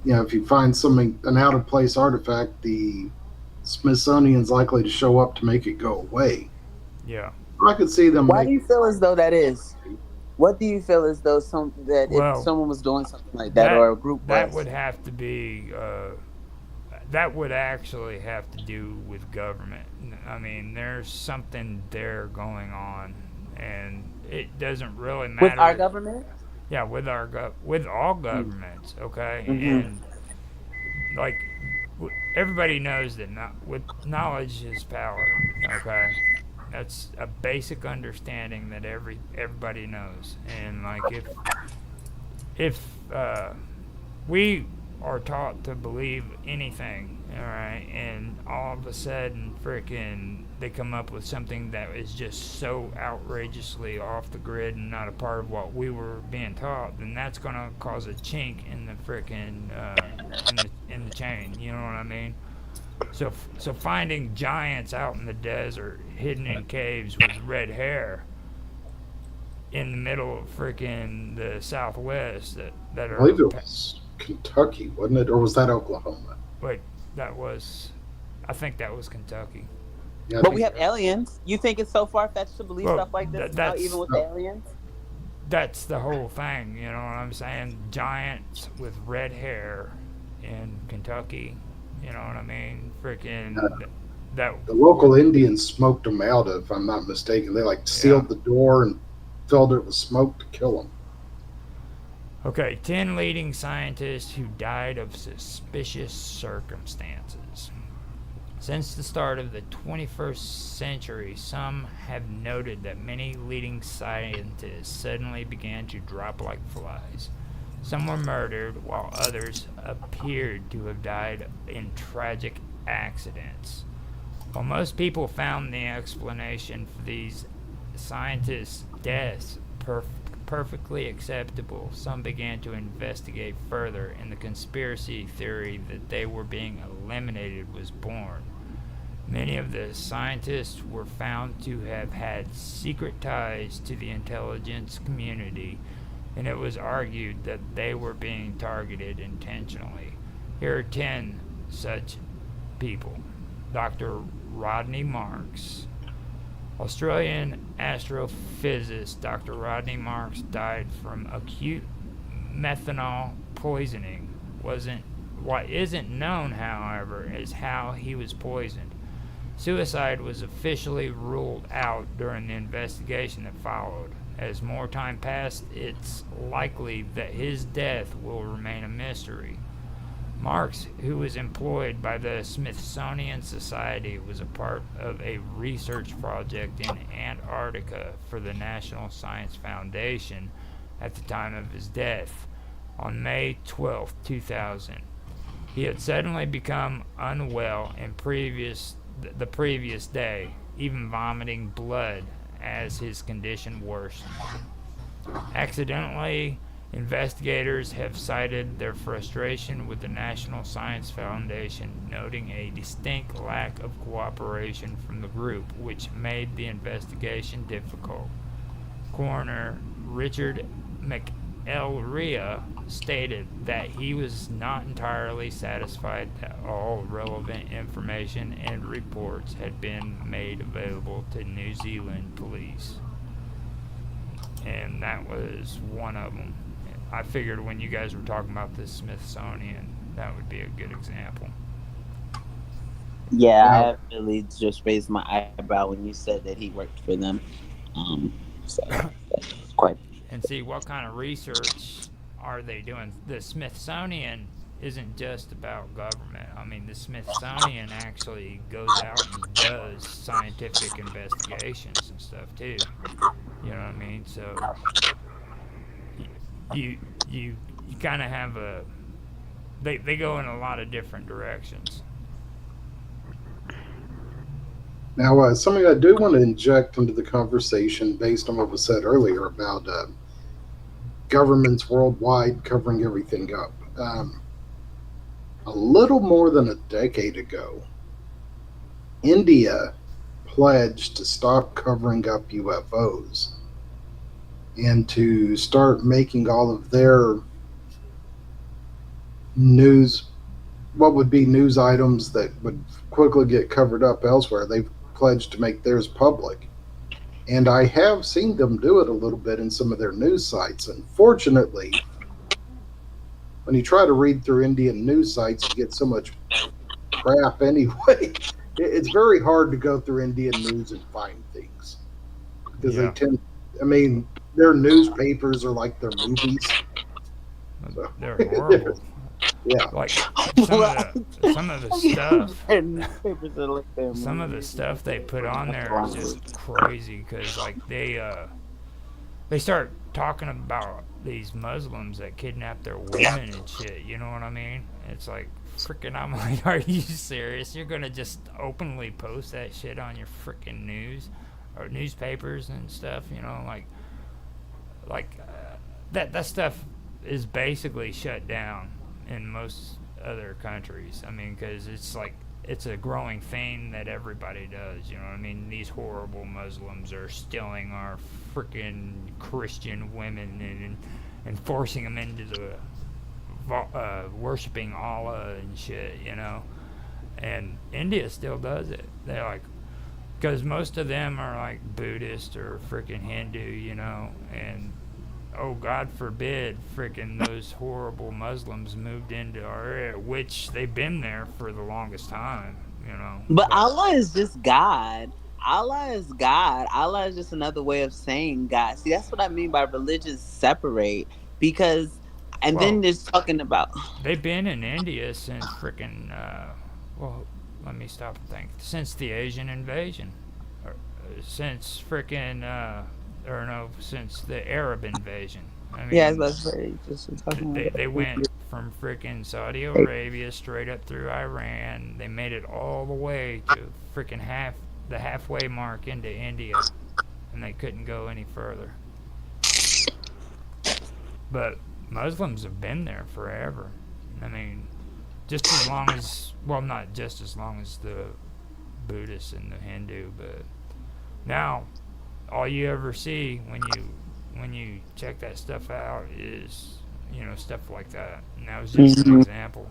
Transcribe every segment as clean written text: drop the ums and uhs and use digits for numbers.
if you find something, an out of place artifact, the Smithsonian's likely to show up to make it go away. Yeah. I could see them Why do making. you feel as though that is? What do you feel as though if Well, someone was doing something like that that or a group that would was? have to be that would actually have to do with government. I mean, there's something there going on, and it doesn't really With our matter. government? Yeah, with with all governments, okay, Mm-hmm. and like everybody knows that not with knowledge is power, okay. That's a basic understanding that everybody knows, and like if we are taught to believe anything, all right, and all of a sudden, freaking, they come up with something that is just so outrageously off the grid and not a part of what we were being taught, then that's gonna cause a chink in the freaking in the chain. You know what I mean? So finding giants out in the desert, hidden in caves with red hair, in the middle of freaking the Southwest that I are believe it was Kentucky, wasn't it, or was that Oklahoma? wait, that was, I think that was Kentucky. Yeah, I But we think. have aliens. You think it's so far fetched to believe Well, stuff like this now, even that's with the Oh, aliens? the whole thing. You know what I'm saying? Giants with red hair in Kentucky. You know what I mean? uh, Freaking that. the local Indians smoked them out, if I'm not mistaken. They like Yeah. sealed the door and filled it with smoke to kill them. Okay, 10 leading scientists who died of suspicious circumstances. Since the start of the 21st century, some have noted that many leading scientists suddenly began to drop like flies. Some were murdered, while others appeared to have died in tragic accidents. While most people found the explanation for these scientists' deaths perfectly acceptable, some began to investigate further, and the conspiracy theory that they were being eliminated was born. Many of the scientists were found to have had secret ties to the intelligence community, and it was argued that they were being targeted intentionally. Here are 10 such people: Dr. Rodney Marks. Australian astrophysicist Dr. Rodney Marks died from acute methanol poisoning. Wasn't What isn't known, however, is how he was poisoned. Suicide was officially ruled out during the investigation that followed. As more time passed, it's likely that his death will remain a mystery. Marks, who was employed by the Smithsonian Society, was a part of a research project in Antarctica for the National Science Foundation at the time of his death on May 12, 2000. He had suddenly become unwell the previous day, even vomiting blood as his condition worsened. Accidentally, investigators have cited their frustration with the National Science Foundation, noting a distinct lack of cooperation from the group, which made the investigation difficult. Coroner Richard McElrea stated that he was not entirely satisfied that all relevant information and reports had been made available to New Zealand police. And that was one of them. I figured when you guys were talking about the Smithsonian, that would be a good example. Yeah, Yeah, I really just raised my eyebrow when you said that he worked for them. Um, so that's quite. And see what kind of research are they doing. The Smithsonian isn't just about government. I mean, the Smithsonian actually goes out and does scientific investigations and stuff too. You know what I mean? So you you you kind of have a they go in a lot of different directions. now, something I do want to inject into the conversation based on what was said earlier about governments worldwide covering everything up. A little more than a decade ago, India pledged to stop covering up UFOs and to start making all of their news, what would be news items that would quickly get covered up elsewhere. They've pledged to make theirs public. And I have seen them do it a little bit in some of their news sites. Unfortunately, when you try to read through Indian news sites, you get so much crap anyway. It's very hard to go through Indian news and find things because they Yeah. tend, I mean, their newspapers are like their movies. So, They're horrible. yeah. Like some of the stuff, Newspapers are like them. some of the stuff they put on there is just crazy because like they start talking about these Muslims that kidnap their women and shit. You know what I mean? It's like freaking. I'm like, are you serious? You're gonna just openly post that shit on your freaking news or newspapers and stuff? You know, that stuff is basically shut down in most other countries. I mean, because it's like it's a growing thing that everybody does. You know what I mean? These horrible Muslims are stealing our freaking Christian women and forcing them into the worshiping Allah and shit. You know, and India still does it. They're like, because most of them are like Buddhist or freaking Hindu. You know, and oh God forbid freaking those horrible Muslims moved into our area, which they've been there for the longest time, you know. But Allah is just God. Allah is God. Allah is just another way of saying God. See, that's what I mean by religions separate. Because, and then there's talking about. They've been in India since freaking, well, let me stop and think. Since the Asian invasion. Or, since freaking, or no, since the Arab invasion. I mean, Yeah, I was about to say, just talking they went from freaking Saudi Arabia straight up through Iran. They made it all the way to freaking the halfway mark into India, and they couldn't go any further. But Muslims have been there forever. I mean, just as long as, well, not just as long as the Buddhists and the Hindu, but now all you ever see when you check that stuff out is, you know, stuff like that. And that was just an example.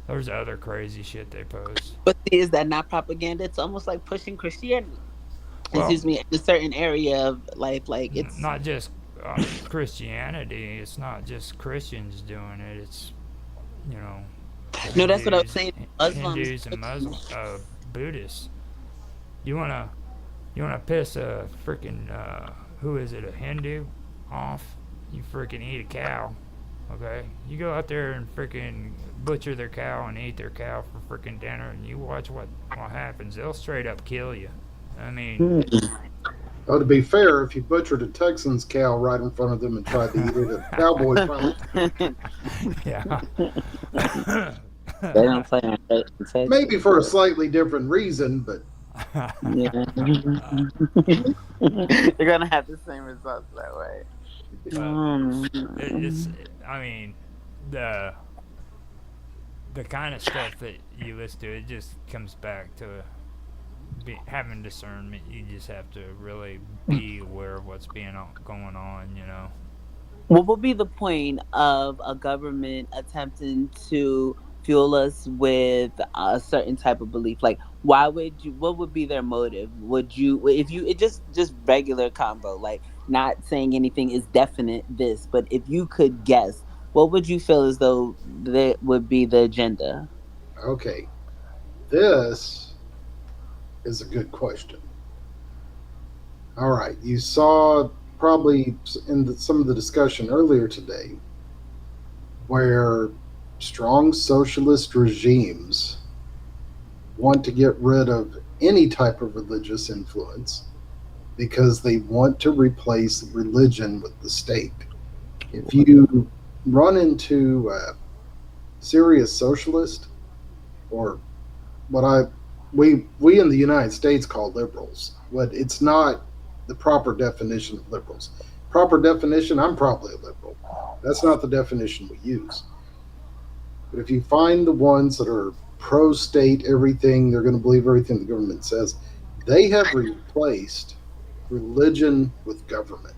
There's other crazy shit they post. But see, is that not propaganda? It's almost like pushing Christianity. Well, Excuse me, in a certain area of life, like it's not just Christianity. It's not just Christians doing it. It's, you know, no, that's what I was saying. Hindus and Muslims, Buddhists. You wanna piss a freaking who is it, a Hindu off? You freaking eat a cow, okay? You go out there and freaking butcher their cow and eat their cow for freaking dinner, and you watch what happens. They'll straight up kill you. I mean, Oh, to be fair, if you butchered a Texan's cow right in front of them and tried to eat it, a cowboy probably. yeah. they don't play on Texas. Maybe for a slightly different reason, but Yeah. You're gonna have the same results that way. It's, I mean, the kind of stuff that you listen to, it just comes back to having discernment. You just have to really be aware of what's going on, you know. What would be the point of a government attempting to fuel us with a certain type of belief? Like, why would you? What would be their motive? Would you, if you, it just regular combo, like not saying anything is definite this, but if you could guess, what would you feel as though that would be the agenda? okay. This is a good question. All right. You saw probably in some of the discussion earlier today where strong socialist regimes want to get rid of any type of religious influence because they want to replace religion with the state. If you run into a serious socialist, or what we in the United States call liberals, but it's not the proper definition of liberals. Proper definition, I'm probably a liberal. That's not the definition we use. But if you find the ones that are pro-state everything, they're going to believe everything the government says, they have replaced religion with government.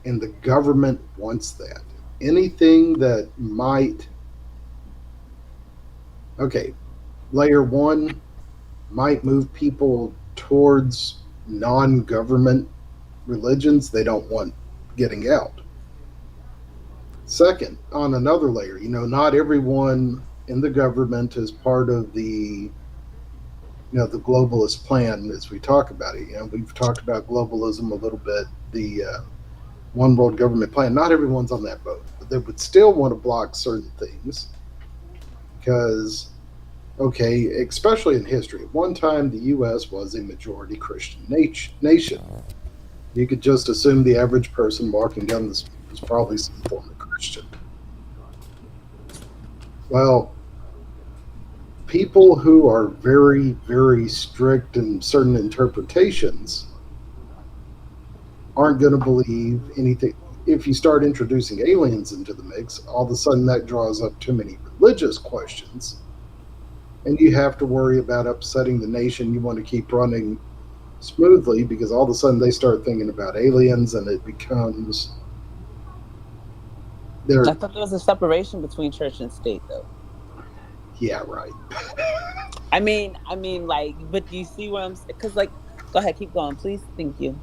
And the government wants that. anything that might, okay, layer one might move people towards non government religions they don't want getting out. Second, on another layer, not everyone in the government is part of the globalist plan as we talk about it. We've talked about globalism a little bit, the one world government plan. Not everyone's on that boat, but they would still want to block certain things because, okay, especially in history, at one time the U.S. was a majority Christian nation. You could just assume the average person walking down the street was probably some form of Christian. Well, people who are very, very strict in certain interpretations aren't going to believe anything. If you start introducing aliens into the mix, all of a sudden that draws up too many religious questions, and you have to worry about upsetting the nation you want to keep running smoothly, because all of a sudden they start thinking about aliens, and it becomes I thought there was a separation between church and state, though. Yeah, right. I mean, like, but do you see what I'm saying? Because, like, go ahead, keep going, please. Thank you.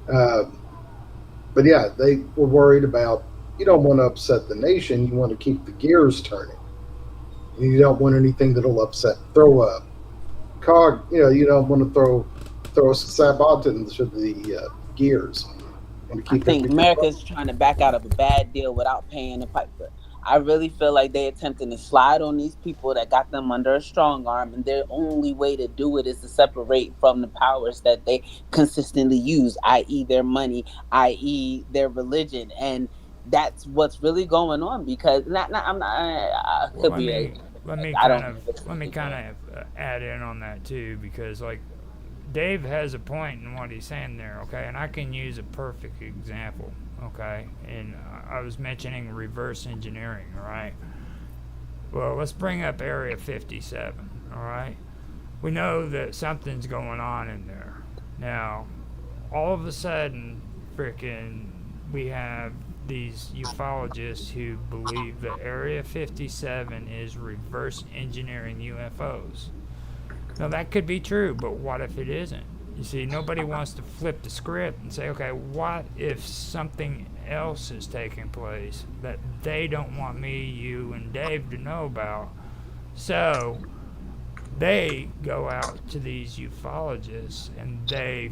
But yeah, they were worried about, you don't want to upset the nation, you want to keep the gears turning. You don't want anything that'll throw a cog, you don't want to throw a sabot into the gears. I think America's trying to back out of a bad deal without paying the piper. I really feel like they're attempting to slide on these people that got them under a strong arm, and their only way to do it is to separate from the powers that they consistently use, i.e. their money, i.e. their religion, and that's what's really going on. Because I'm not. Well, let me kind of add in on that too, because like Dave has a point in what he's saying there, okay, and I can use a perfect example, okay, and I was mentioning reverse engineering, all right. Well, let's bring up Area 57, all right. We know that something's going on in there. Now, all of a sudden, frickin', we have these ufologists who believe that Area 57 is reverse engineering UFOs. Now, that could be true, but what if it isn't? You see, nobody wants to flip the script and say, okay, what if something else is taking place that they don't want me, you, and Dave to know about? So they go out to these ufologists and they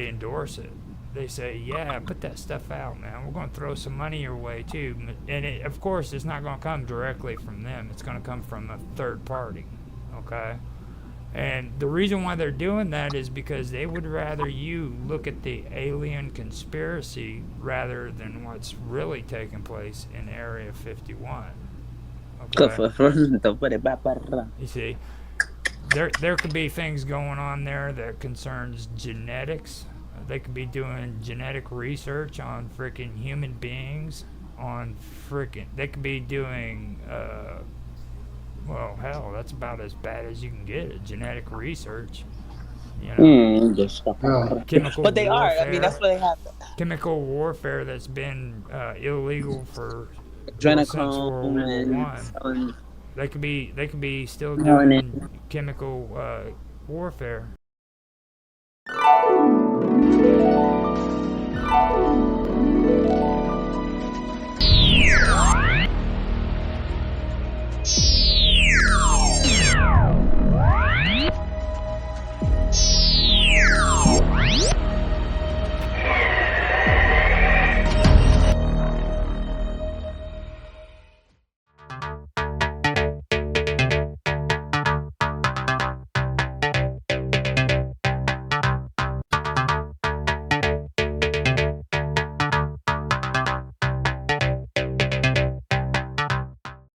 endorse it. They say, yeah, put that stuff out, man. We're going to throw some money your way, too. And of course, it's not going to come directly from them. It's going to come from a third party, okay? And the reason why they're doing that is because they would rather you look at the alien conspiracy rather than what's really taking place in Area 51. Okay? You see, there could be things going on there that concerns genetics. They could be doing genetic research on freaking human beings. They could be doing well, hell, that's about as bad as you can get, genetic research. Chemical but they warfare, are. I mean, that's what they have. Chemical warfare that's been illegal since World War I. They could be still doing chemical warfare.